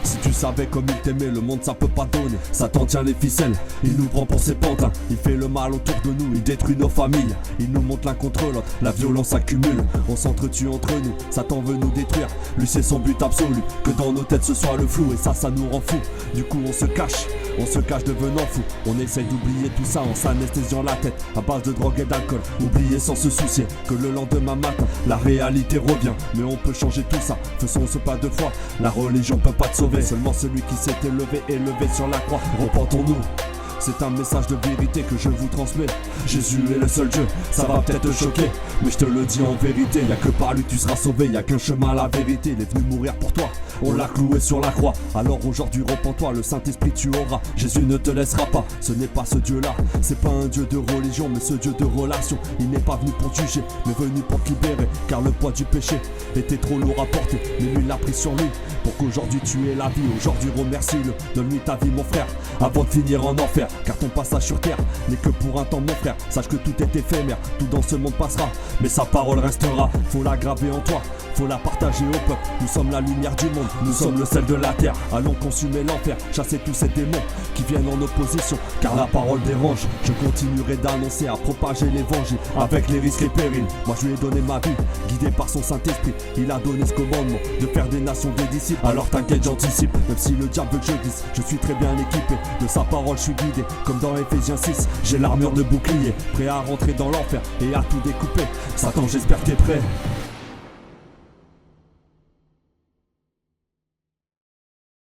Si tu savais comme il t'aimait, le monde ça peut pas donner. Satan tient les ficelles, il nous prend pour ses pantins. Il fait le mal autour de nous, il détruit nos familles. Il nous monte l'un contre l'autre, la violence accumule. On s'entretue entre nous, Satan veut nous détruire. Lui c'est son but absolu, que dans nos têtes ce soit le flou. Et ça nous rend fou, du coup on se cache devenant fou. On essaye d'oublier tout ça en s'anesthésiant la tête à base de drogue et d'alcool. Oublier sans se soucier que le lendemain matin la réalité revient. Mais on peut changer tout ça, faisons ce pas de foi. La religion peut pas te sauver, seulement celui qui s'est élevé sur la croix. Repentons-nous. C'est un message de vérité que je vous transmets. Jésus est le seul Dieu, ça va peut-être te choquer, mais je te le dis en vérité, y'a que par lui que tu seras sauvé, y'a qu'un chemin à la vérité. Il est venu mourir pour toi, on l'a cloué sur la croix. Alors aujourd'hui repens-toi, le Saint-Esprit tu auras. Jésus ne te laissera pas, ce n'est pas ce Dieu-là. C'est pas un Dieu de religion, mais ce Dieu de relation. Il n'est pas venu pour juger, mais venu pour te libérer. Car le poids du péché était trop lourd à porter, mais lui l'a pris sur lui, pour qu'aujourd'hui tu aies la vie. Aujourd'hui remercie-le, donne-lui ta vie mon frère, avant de finir en enfer. Car ton passage sur terre n'est que pour un temps mon frère. Sache que tout est éphémère, tout dans ce monde passera, mais sa parole restera. Faut la graver en toi, faut la partager au peuple. Nous sommes la lumière du monde, nous sommes le sel de la terre. Allons consumer l'enfer, chasser tous ces démons qui viennent en opposition, car la parole dérange. Je continuerai d'annoncer, à propager l'évangile, avec les risques et périls. Moi je lui ai donné ma vie, guidé par son Saint-Esprit. Il a donné ce commandement, de faire des nations des disciples. Alors t'inquiète j'anticipe, même si le diable veut que je glisse, je suis très bien équipé, de sa parole je suis guidé. Comme dans Ephésiens 6, j'ai l'armure de bouclier, prêt à rentrer dans l'enfer et à tout découper. Satan j'espère que t'es prêt.